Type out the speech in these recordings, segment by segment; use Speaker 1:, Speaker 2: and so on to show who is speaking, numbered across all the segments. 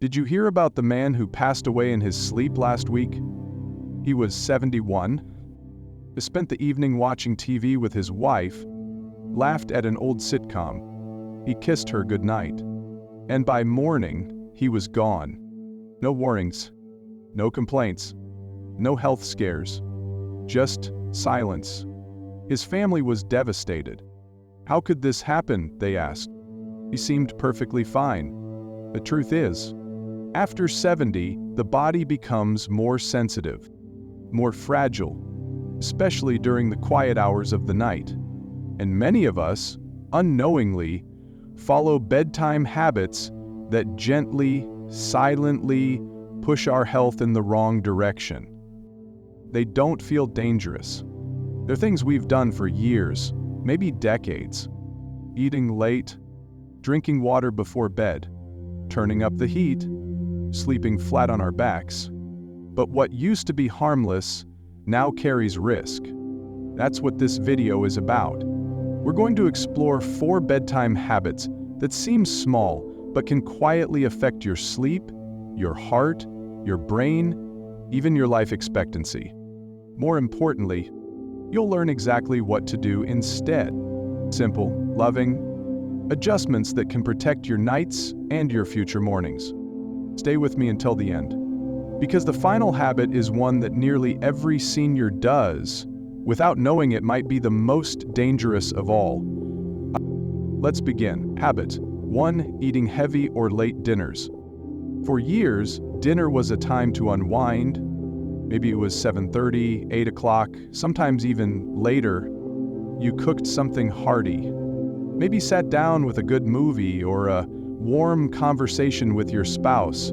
Speaker 1: Did you hear about the man who passed away in his sleep last week? He was 71. He spent the evening watching TV with his wife, laughed at an old sitcom. He kissed her goodnight. And by morning, he was gone. No warnings, no complaints, no health scares, just silence. His family was devastated. How could this happen, they asked. He seemed perfectly fine. The truth is, after 70, the body becomes more sensitive, more fragile, especially during the quiet hours of the night. And many of us, unknowingly, follow bedtime habits that gently, silently push our health in the wrong direction. They don't feel dangerous. They're things we've done for years, maybe decades. Eating late, drinking water before bed, turning up the heat, sleeping flat on our backs. But what used to be harmless now carries risk. That's what this video is about. We're going to explore 4 bedtime habits that seem small but can quietly affect your sleep, your heart, your brain, even your life expectancy. More importantly, you'll learn exactly what to do instead. Simple, loving adjustments that can protect your nights and your future mornings. Stay with me until the end, because the final habit is one that nearly every senior does. Without knowing it might be the most dangerous of all. Let's begin. Habit 1. Eating heavy or late dinners. For years, dinner was a time to unwind. Maybe it was 7:30, 8 o'clock, sometimes even later. You cooked something hearty. Maybe sat down with a good movie or a warm conversation with your spouse.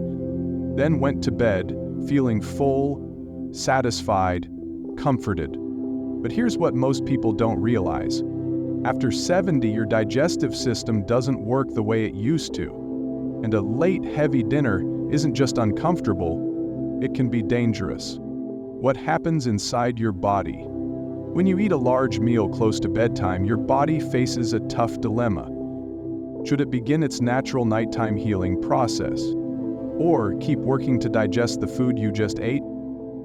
Speaker 1: Then went to bed, feeling full, satisfied, comforted. But here's what most people don't realize. After 70, your digestive system doesn't work the way it used to. And a late, heavy dinner isn't just uncomfortable, it can be dangerous. What happens inside your body? When you eat a large meal close to bedtime, your body faces a tough dilemma. Should it begin its natural nighttime healing process? Or keep working to digest the food you just ate?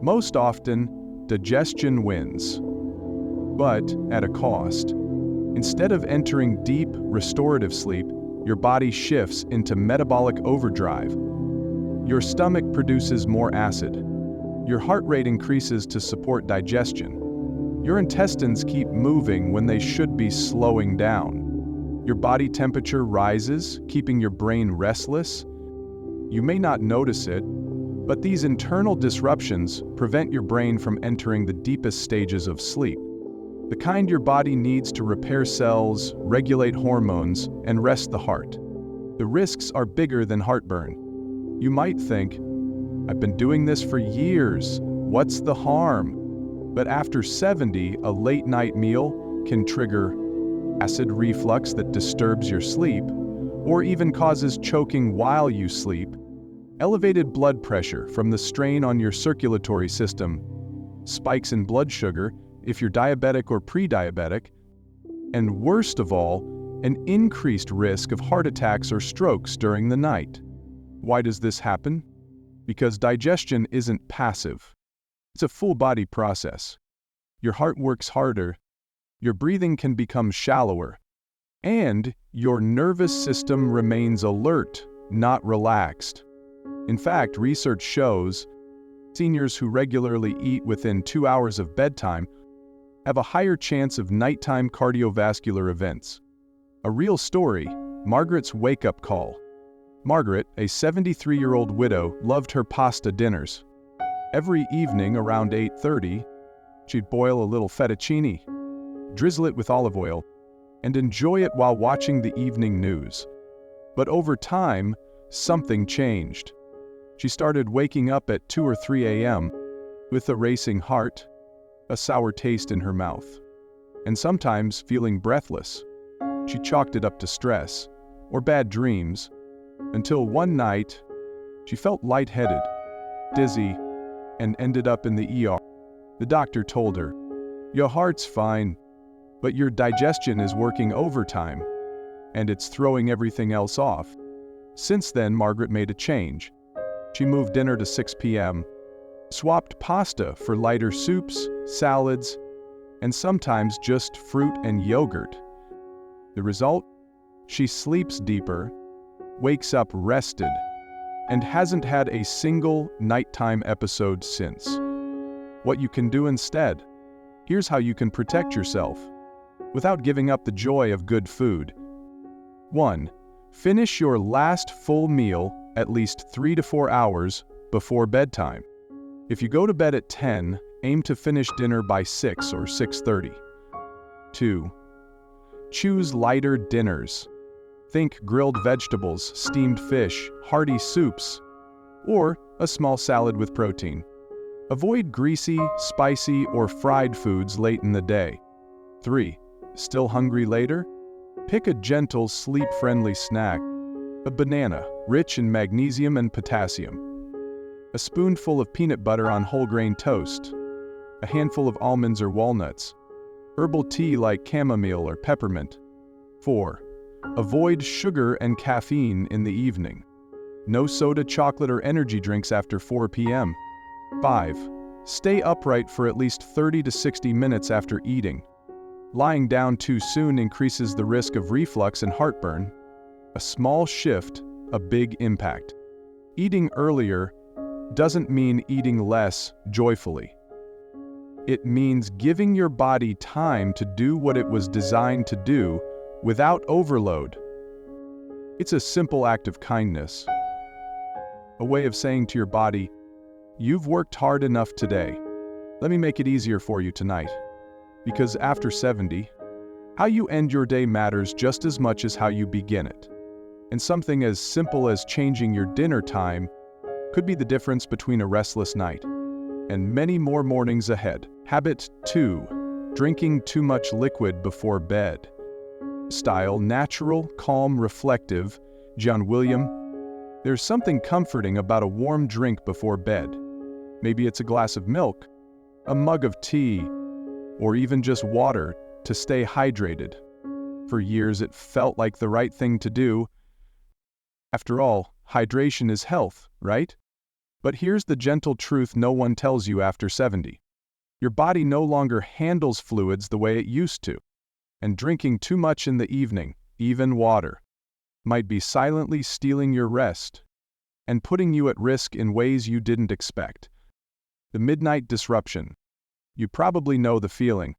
Speaker 1: Most often, digestion wins. But at a cost. Instead of entering deep, restorative sleep, your body shifts into metabolic overdrive. Your stomach produces more acid. Your heart rate increases to support digestion. Your intestines keep moving when they should be slowing down. Your body temperature rises, keeping your brain restless. You may not notice it, but these internal disruptions prevent your brain from entering the deepest stages of sleep. The kind your body needs to repair cells, regulate hormones, and rest the heart. The risks are bigger than heartburn. You might think, I've been doing this for years, what's the harm? But after 70, a late night meal can trigger acid reflux that disturbs your sleep, or even causes choking while you sleep, elevated blood pressure from the strain on your circulatory system, spikes in blood sugar if you're diabetic or pre-diabetic, and worst of all, an increased risk of heart attacks or strokes during the night. Why does this happen? Because digestion isn't passive. It's a full-body process. Your heart works harder, your breathing can become shallower, and your nervous system remains alert, not relaxed. In fact, research shows seniors who regularly eat within 2 hours of bedtime have a higher chance of nighttime cardiovascular events. A real story, Margaret's wake-up call. Margaret, a 73-year-old widow, loved her pasta dinners. Every evening around 8:30, she'd boil a little fettuccine, drizzle it with olive oil, and enjoy it while watching the evening news. But over time, something changed. She started waking up at 2 or 3 a.m. with a racing heart, a sour taste in her mouth, and sometimes feeling breathless. She chalked it up to stress or bad dreams, until one night, she felt lightheaded, dizzy, and ended up in the ER. The doctor told her, "Your heart's fine, but your digestion is working overtime, and it's throwing everything else off." Since then, Margaret made a change. She moved dinner to 6 p.m., swapped pasta for lighter soups, salads, and sometimes just fruit and yogurt. The result? She sleeps deeper, wakes up rested, and hasn't had a single nighttime episode since. What you can do instead? Here's how you can protect yourself without giving up the joy of good food. 1. Finish your last full meal at least 3 to 4 hours before bedtime. If you go to bed at 10, aim to finish dinner by 6 or 6:30. 2. Choose lighter dinners. Think grilled vegetables, steamed fish, hearty soups, or a small salad with protein. Avoid greasy, spicy, or fried foods late in the day. 3. Still hungry later? Pick a gentle, sleep-friendly snack. A banana, rich in magnesium and potassium. A spoonful of peanut butter on whole grain toast. A handful of almonds or walnuts. Herbal tea like chamomile or peppermint. 4. Avoid sugar and caffeine in the evening. No soda, chocolate, or energy drinks after 4 p.m. 5. Stay upright for at least 30 to 60 minutes after eating. Lying down too soon increases the risk of reflux and heartburn. A small shift, a big impact. Eating earlier doesn't mean eating less joyfully. It means giving your body time to do what it was designed to do without overload. It's a simple act of kindness. A way of saying to your body, "You've worked hard enough today. Let me make it easier for you tonight." Because after 70, how you end your day matters just as much as how you begin it. And something as simple as changing your dinner time could be the difference between a restless night and many more mornings ahead. Habit 2. Drinking too much liquid before bed. Style: natural, calm, reflective. John William. There's something comforting about a warm drink before bed. Maybe it's a glass of milk, a mug of tea, or even just water to stay hydrated. For years it felt like the right thing to do. After all, hydration is health, right? But here's the gentle truth no one tells you after 70. Your body no longer handles fluids the way it used to. And drinking too much in the evening, even water, might be silently stealing your rest and putting you at risk in ways you didn't expect. The midnight disruption. You probably know the feeling.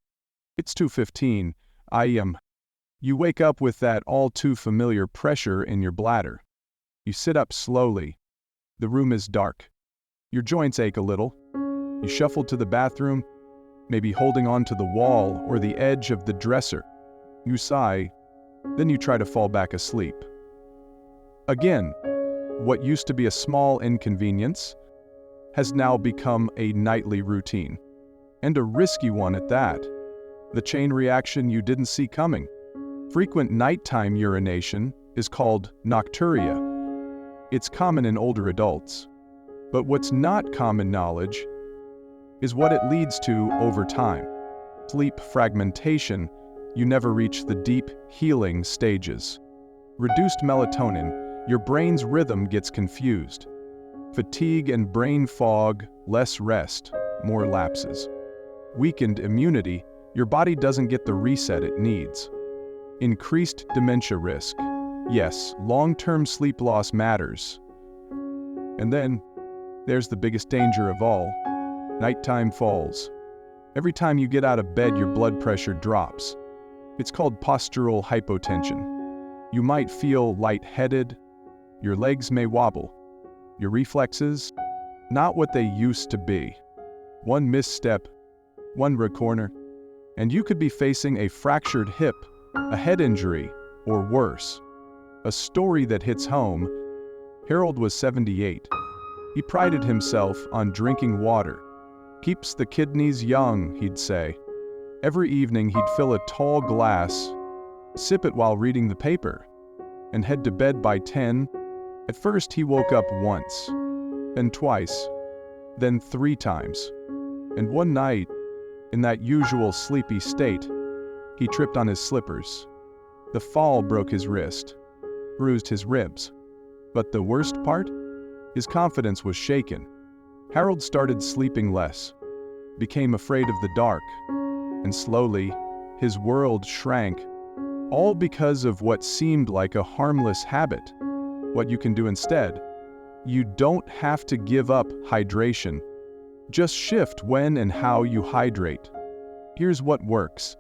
Speaker 1: It's 2:15 a.m. You wake up with that all too familiar pressure in your bladder. You sit up slowly. The room is dark. Your joints ache a little. You shuffle to the bathroom, maybe holding on to the wall or the edge of the dresser. You sigh, then you try to fall back asleep. Again, what used to be a small inconvenience has now become a nightly routine, and a risky one at that. The chain reaction you didn't see coming. Frequent nighttime urination is called nocturia. It's common in older adults. But what's not common knowledge is what it leads to over time. Sleep fragmentation. You never reach the deep, healing stages. Reduced melatonin. Your brain's rhythm gets confused. Fatigue and brain fog. Less rest. More lapses. Weakened immunity. Your body doesn't get the reset it needs. Increased dementia risk. Yes, long-term sleep loss matters. And then, there's the biggest danger of all. Nighttime falls. Every time you get out of bed, your blood pressure drops. It's called postural hypotension. You might feel lightheaded. Your legs may wobble. Your reflexes, not what they used to be. One misstep, one corner, and you could be facing a fractured hip, a head injury, or worse. A story that hits home. Harold was 78. He prided himself on drinking water. Keeps the kidneys young, he'd say. Every evening he'd fill a tall glass, sip it while reading the paper, and head to bed by 10. At first he woke up once, then twice, then 3 times. And one night, in that usual sleepy state, he tripped on his slippers. The fall broke his wrist, bruised his ribs. But the worst part? His confidence was shaken. Harold started sleeping less, became afraid of the dark, and slowly, his world shrank, all because of what seemed like a harmless habit. What you can do instead: you don't have to give up hydration. Just shift when and how you hydrate. Here's what works.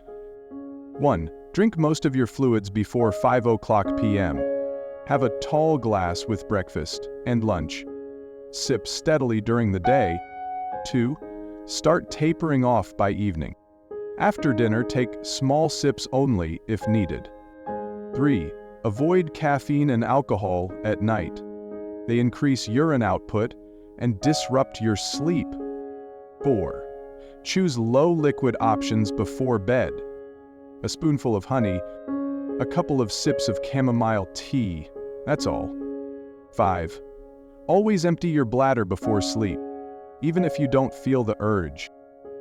Speaker 1: 1. Drink most of your fluids before 5 p.m. Have a tall glass with breakfast and lunch. Sip steadily during the day. 2. Start tapering off by evening. After dinner, take small sips only if needed. 3. Avoid caffeine and alcohol at night. They increase urine output and disrupt your sleep. 4. Choose low liquid options before bed. A spoonful of honey, a couple of sips of chamomile tea, that's all. 5. Always empty your bladder before sleep, even if you don't feel the urge.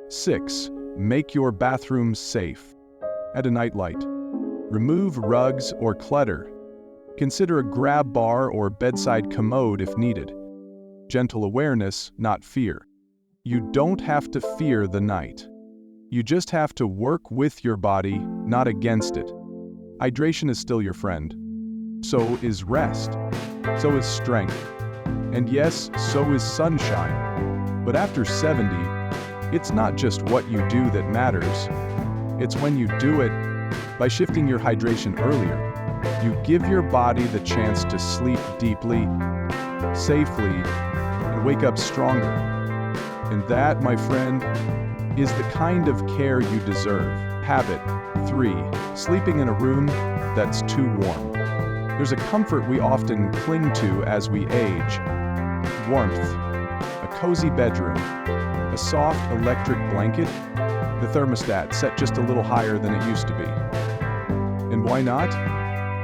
Speaker 1: 6. Make your bathroom safe. Add a nightlight. Remove rugs or clutter. Consider a grab bar or bedside commode if needed. Gentle awareness, not fear. You don't have to fear the night. You just have to work with your body, not against it. Hydration is still your friend. So is rest. So is strength. And yes, so is sunshine. But after 70, it's not just what you do that matters. It's when you do it. By shifting your hydration earlier, you give your body the chance to sleep deeply, safely, and wake up stronger. And that, my friend, is the kind of care you deserve. Habit 3. Sleeping in a room that's too warm. There's a comfort we often cling to as we age. Warmth, a cozy bedroom, a soft electric blanket, the thermostat set just a little higher than it used to be. And why not?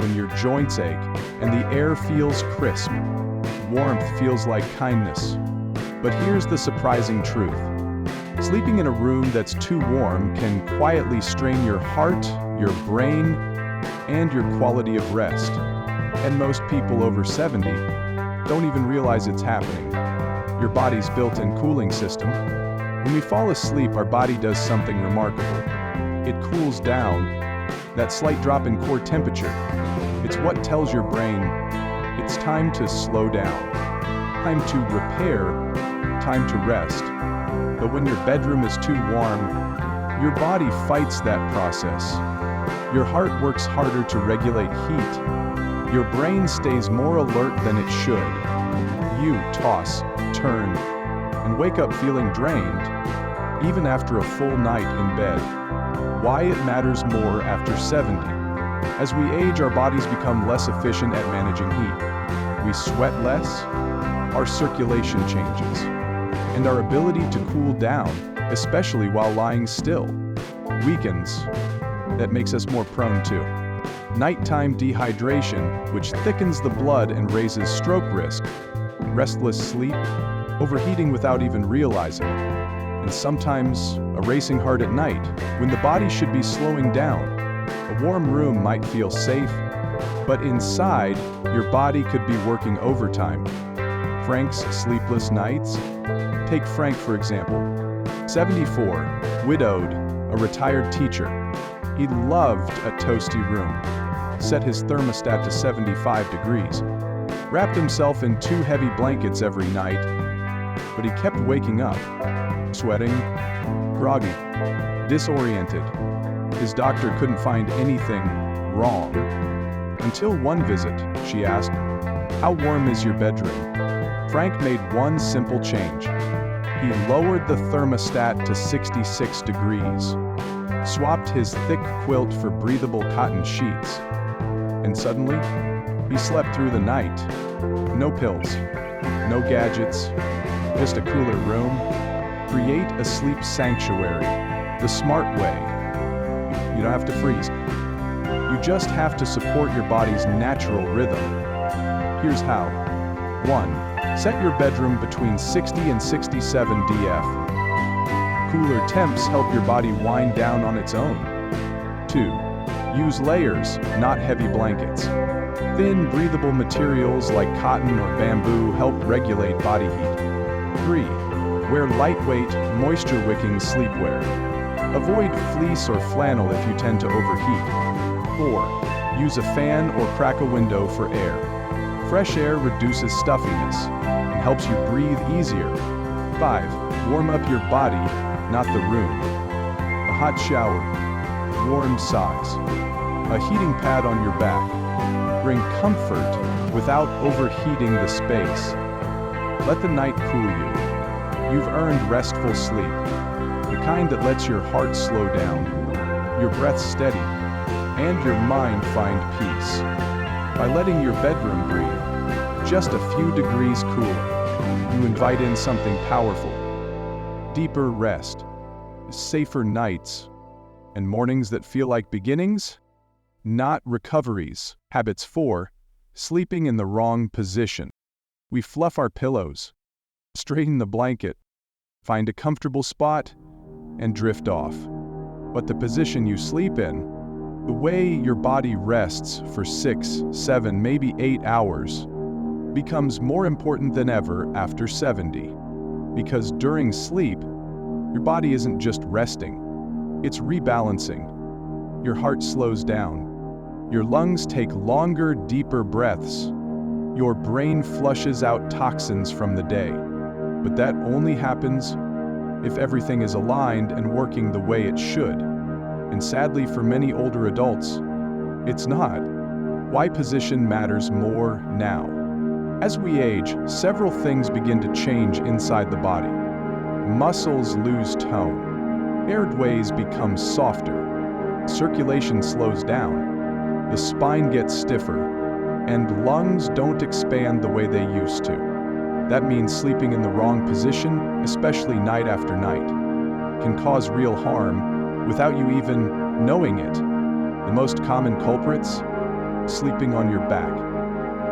Speaker 1: When your joints ache and the air feels crisp, warmth feels like kindness. But here's the surprising truth. Sleeping in a room that's too warm can quietly strain your heart, your brain, and your quality of rest. And most people over 70 don't even realize it's happening. Your body's built-in cooling system. When we fall asleep, our body does something remarkable. It cools down. That slight drop in core temperature, it's what tells your brain it's time to slow down, time to repair, time to rest. But when your bedroom is too warm, your body fights that process. Your heart works harder to regulate heat. Your brain stays more alert than it should. You toss, turn, and wake up feeling drained, even after a full night in bed. Why it matters more after 70. As we age, our bodies become less efficient at managing heat. We sweat less, our circulation changes, and our ability to cool down, especially while lying still, weakens. That makes us more prone to nighttime dehydration, which thickens the blood and raises stroke risk, restless sleep, overheating without even realizing it, and sometimes a racing heart at night when the body should be slowing down. A warm room might feel safe, but inside, your body could be working overtime. Frank's sleepless nights? Take Frank, for example. 74, widowed, a retired teacher. He loved a toasty room, set his thermostat to 75 degrees, wrapped himself in 2 heavy blankets every night, but he kept waking up, sweating, groggy, disoriented. His doctor couldn't find anything wrong. Until one visit, she asked, "How warm is your bedroom?" Frank made one simple change. He lowered the thermostat to 66 degrees, swapped his thick quilt for breathable cotton sheets, and suddenly, he slept through the night. No pills, no gadgets, just a cooler room. Create a sleep sanctuary, the smart way. You don't have to freeze. You just have to support your body's natural rhythm. Here's how. 1. Set your bedroom between 60 and 67 dF. Cooler temps help your body wind down on its own. 2. Use layers, not heavy blankets. Thin, breathable materials like cotton or bamboo help regulate body heat. 3. Wear lightweight, moisture-wicking sleepwear. Avoid fleece or flannel if you tend to overheat. 4. Use a fan or crack a window for air. Fresh air reduces stuffiness and helps you breathe easier. 5. Warm up your body, not the room. A hot shower, warm socks, a heating pad on your back. Bring comfort without overheating the space. Let the night cool you. You've earned restful sleep, the kind that lets your heart slow down, your breath steady, and your mind find peace. By letting your bedroom breathe just a few degrees cooler, you invite in something powerful. Deeper rest, safer nights, and mornings that feel like beginnings, not recoveries. Habits 4. Sleeping in the wrong position. We fluff our pillows, straighten the blanket, find a comfortable spot, and drift off. But the position you sleep in, the way your body rests for 6, 7, maybe 8 hours, becomes more important than ever after 70. Because during sleep, your body isn't just resting, it's rebalancing. Your heart slows down. Your lungs take longer, deeper breaths. Your brain flushes out toxins from the day. But that only happens if everything is aligned and working the way it should. And sadly, for many older adults, it's not. Why position matters more now. As we age, several things begin to change inside the body. Muscles lose tone. Airways become softer. Circulation slows down. The spine gets stiffer, and lungs don't expand the way they used to. That means sleeping in the wrong position, especially night after night, can cause real harm without you even knowing it. The most common culprits? Sleeping on your back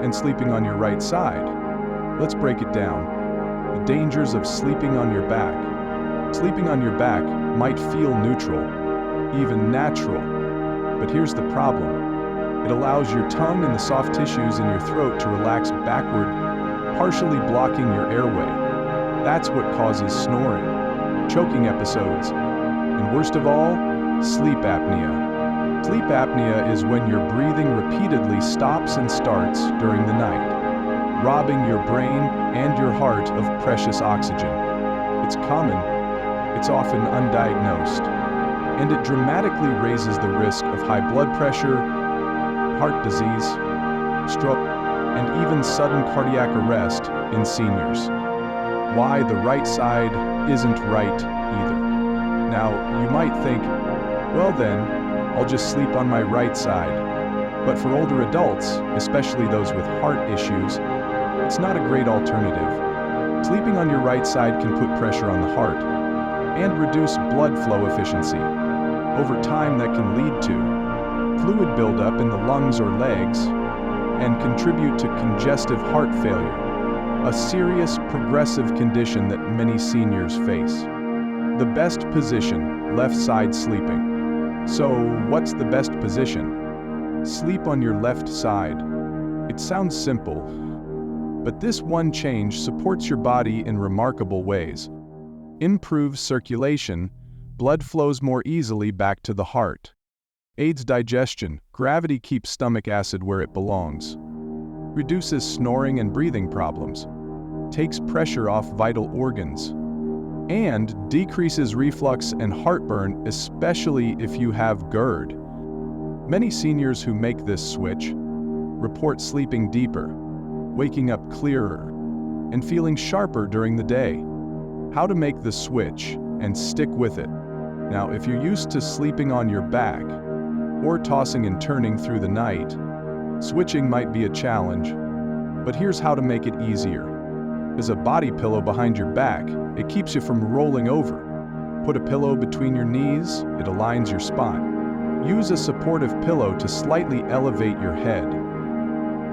Speaker 1: and sleeping on your right side. Let's break it down. The dangers of sleeping on your back. Sleeping on your back might feel neutral, even natural, but here's the problem. It allows your tongue and the soft tissues in your throat to relax backward, partially blocking your airway. That's what causes snoring, choking episodes, and worst of all, sleep apnea. Sleep apnea is when your breathing repeatedly stops and starts during the night, robbing your brain and your heart of precious oxygen. It's common, it's often undiagnosed, and it dramatically raises the risk of high blood pressure, heart disease, stroke, and even sudden cardiac arrest in seniors. Why the right side isn't right either. Now, you might think, well then, I'll just sleep on my right side. But for older adults, especially those with heart issues, it's not a great alternative. Sleeping on your right side can put pressure on the heart and reduce blood flow efficiency. Over time, that can lead to fluid buildup in the lungs or legs, and contribute to congestive heart failure, a serious progressive condition that many seniors face. The best position, left side sleeping. So, what's the best position? Sleep on your left side. It sounds simple, but this one change supports your body in remarkable ways. Improves circulation, blood flows more easily back to the heart. Aids digestion, gravity keeps stomach acid where it belongs. Reduces snoring and breathing problems. Takes pressure off vital organs. And decreases reflux and heartburn, especially if you have GERD. Many seniors who make this switch report sleeping deeper, waking up clearer, and feeling sharper during the day. How to make the switch and stick with it. Now, if you're used to sleeping on your back, or tossing and turning through the night, switching might be a challenge, but here's how to make it easier. As a body pillow behind your back, it keeps you from rolling over. Put a pillow between your knees, it aligns your spine. Use a supportive pillow to slightly elevate your head.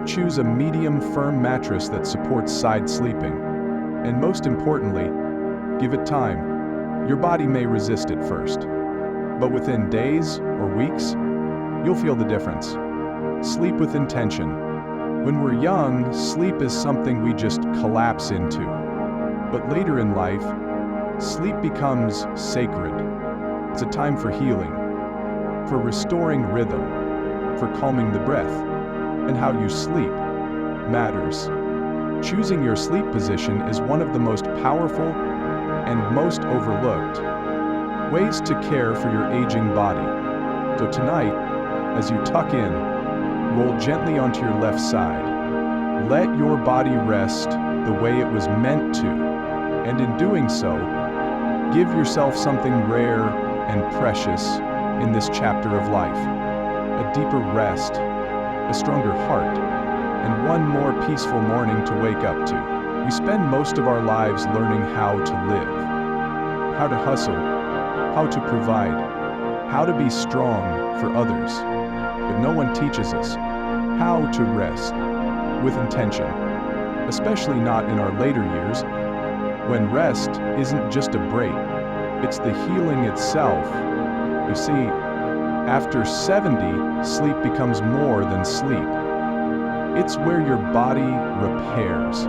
Speaker 1: Choose a medium, firm mattress that supports side sleeping. And most importantly, give it time. Your body may resist it first, but within days or weeks, you'll feel the difference. Sleep with intention. When we're young, sleep is something we just collapse into. But later in life, sleep becomes sacred. It's a time for healing, for restoring rhythm, for calming the breath, and how you sleep matters. Choosing your sleep position is one of the most powerful and most overlooked ways to care for your aging body. So tonight, as you tuck in, roll gently onto your left side. Let your body rest the way it was meant to, and in doing so, give yourself something rare and precious in this chapter of life. A deeper rest, a stronger heart, and one more peaceful morning to wake up to. We spend most of our lives learning how to live, how to hustle, how to provide, how to be strong for others. But no one teaches us how to rest with intention, especially not in our later years, when rest isn't just a break, it's the healing itself. You see, after 70, sleep becomes more than sleep. It's where your body repairs,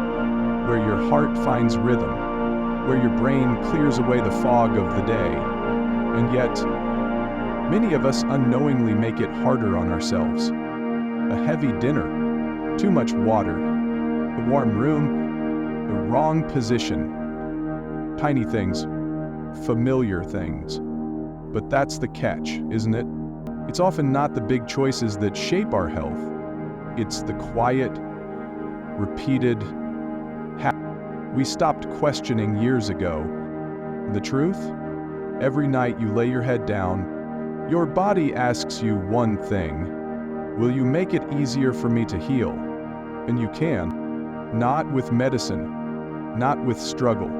Speaker 1: where your heart finds rhythm, where your brain clears away the fog of the day. And yet, many of us unknowingly make it harder on ourselves. A heavy dinner, too much water, a warm room, the wrong position. Tiny things, familiar things. But that's the catch, isn't it? It's often not the big choices that shape our health. It's the quiet, repeated habits we stopped questioning years ago. The truth? Every night you lay your head down, your body asks you one thing: will you make it easier for me to heal? And you can. Not with medicine, not with struggle,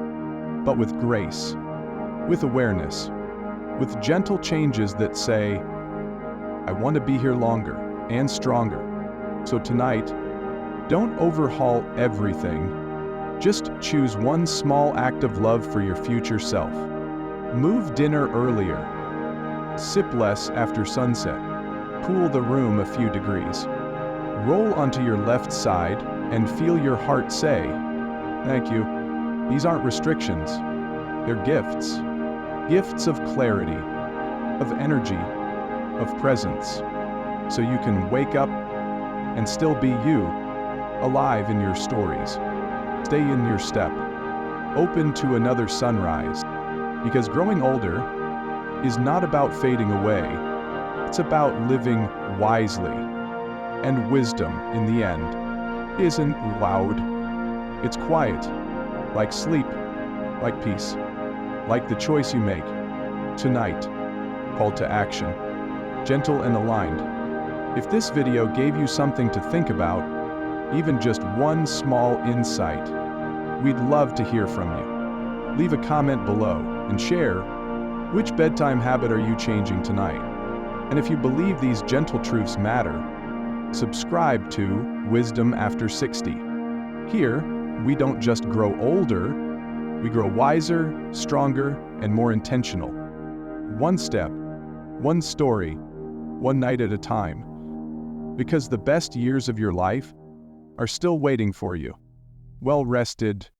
Speaker 1: but with grace, with awareness, with gentle changes that say, I want to be here longer and stronger. So tonight, don't overhaul everything. Just choose one small act of love for your future self. Move dinner earlier. Sip less after sunset. Cool the room a few degrees. Roll onto your left side and feel your heart say, thank you. These aren't restrictions. They're gifts. Gifts of clarity, of energy, of presence. So you can wake up and still be you, alive in your stories. Stay in your step, open to another sunrise. Because growing older is not about fading away. It's about living wisely. And wisdom, in the end, isn't loud. It's quiet, like sleep, like peace, like the choice you make. Tonight, call to action, gentle and aligned. If this video gave you something to think about, even just one small insight, we'd love to hear from you. Leave a comment below and share which bedtime habit are you changing tonight. And if you believe these gentle truths matter, subscribe to Wisdom After 60. Here, we don't just grow older, we grow wiser, stronger, and more intentional. One step, one story, one night at a time. Because the best years of your life are still waiting for you. Well rested,